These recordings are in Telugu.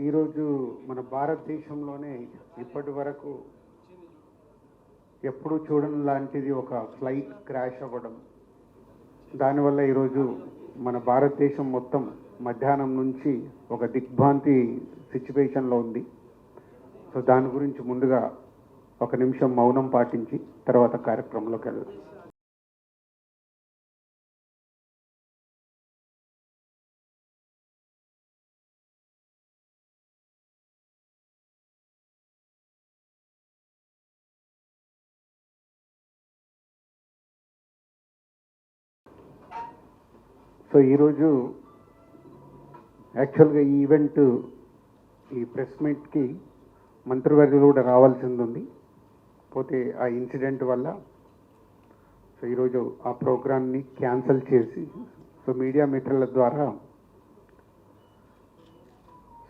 ఈరోజు మన భారతదేశంలోనే ఇప్పటి వరకు ఎప్పుడూ చూడని లాంటిది ఒక ఫ్లైట్ క్రాష్ అవ్వడం, దానివల్ల ఈరోజు మన భారతదేశం మొత్తం మధ్యాహ్నం నుంచి ఒక దిగ్భ్రాంతి సిచ్యువేషన్లో ఉంది. సో దాని గురించి ముందుగా ఒక నిమిషం మౌనం పాటించి తర్వాత కార్యక్రమంలోకి వెళ్దాం. సో ఈరోజు యాక్చువల్గా ఈ ఈవెంట్, ఈ ప్రెస్ మీట్కి మంత్రివర్యులు కూడా రావాల్సింది ఉంది. పోతే ఆ ఇన్సిడెంట్ వల్ల సో ఈరోజు ఆ ప్రోగ్రామ్ని క్యాన్సిల్ చేసి, సో మీడియా మిత్రుల ద్వారా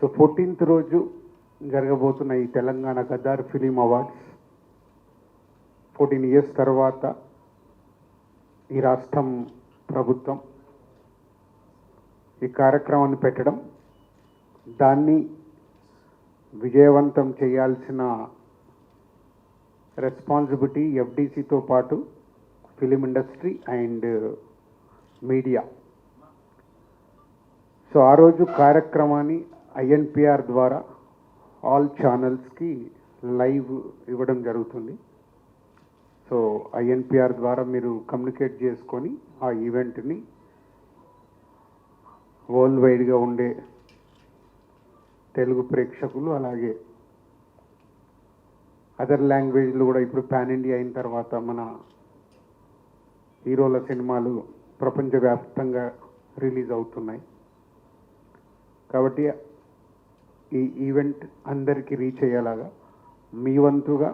సో 14th రోజు జరగబోతున్న ఈ Telangana Gaddar film awards 14 years తర్వాత ఈ రాష్ట్రం ప్రభుత్వం ఈ కార్యక్రమాన్ని పెట్టడం, దాన్ని విజయవంతం చేయాల్సిన రెస్పాన్సిబిలిటీ ఎఫ్డిసితో పాటు film industry and media. So ఆ రోజు కార్యక్రమాన్ని ఐఎన్పిఆర్ ద్వారా ఆల్ ఛానల్స్కి లైవ్ ఇవ్వడం జరుగుతుంది. సో ఐఎన్పిఆర్ ద్వారా మీరు కమ్యూనికేట్ చేసుకొని ఆ ఈవెంట్ని వరల్డ్ వైడ్గా ఉండే తెలుగు ప్రేక్షకులు, అలాగే అదర్ లాంగ్వేజ్లు కూడా ఇప్పుడు పాన్ ఇండియా అయిన తర్వాత మన హీరోల సినిమాలు ప్రపంచవ్యాప్తంగా రిలీజ్ అవుతున్నాయి. కాబట్టి ఈ ఈవెంట్ అందరికీ రీచ్ అయ్యేలాగా మీ వంతుగా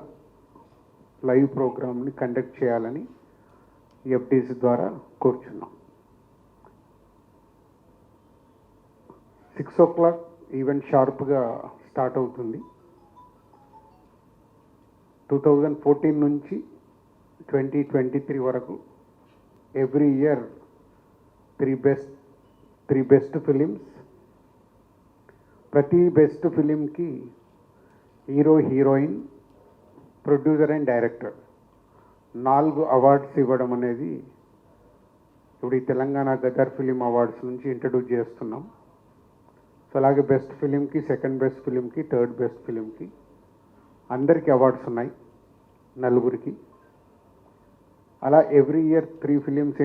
లైవ్ ప్రోగ్రామ్ని కండక్ట్ చేయాలని ఎఫ్డిసి ద్వారా కోరుచున్నాం. 6 o'clock ఈవెంట్ షార్ప్గా స్టార్ట్ అవుతుంది. 2014 నుంచి 2023 వరకు every year three best films, ప్రతి బెస్ట్ ఫిలింకి hero, heroine, producer and director 4 awards ఇవ్వడం అనేది ఇప్పుడు ఈ తెలంగాణ గదర్ ఫిలిం అవార్డ్స్ నుంచి ఇంట్రడ్యూస్ చేస్తున్నాం. సో అలాగే బెస్ట్ ఫిలింకి, సెకండ్ బెస్ట్ ఫిలింకి, థర్డ్ బెస్ట్ ఫిలింకి అందరికీ అవార్డ్స్ ఉన్నాయి, 4 అలా ఎవ్రీ ఇయర్ 3 ఫిలిమ్స్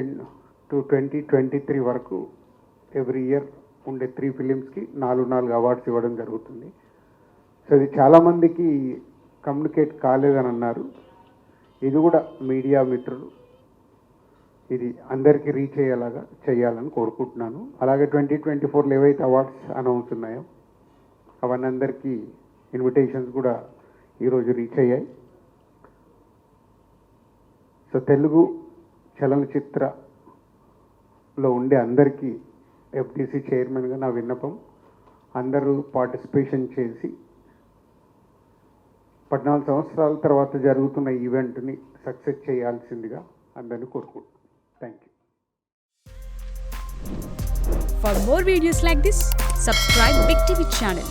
టు 2023 వరకు ఎవ్రీ ఇయర్ ఉండే 3 ఫిలిమ్స్కి 4 అవార్డ్స్ ఇవ్వడం జరుగుతుంది. సో ఇది చాలామందికి కమ్యూనికేట్ కాలేదని అన్నారు. ఇది కూడా మీడియా మిత్రులు ఇది అందరికీ రీచ్ అయ్యేలాగా చేయాలని కోరుకుంటున్నాను. అలాగే 2024లో ఏవైతే అవార్డ్స్ అనౌన్స్ ఉన్నాయో అవన్నీ అందరికీ ఇన్విటేషన్స్ కూడా ఈరోజు రీచ్ అయ్యాయి. సో తెలుగు చలనచిత్రలో ఉండే అందరికీ ఎఫ్డిసి చైర్మన్గా నా విన్నపం, అందరూ పార్టిసిపేషన్ చేసి 14 సంవత్సరాల తర్వాత జరుగుతున్న ఈవెంట్ని సక్సెస్ చేయాల్సిందిగా అందరినీ కోరుకుంటున్నాను. Thank you. For more videos like this, subscribe Big TV channel.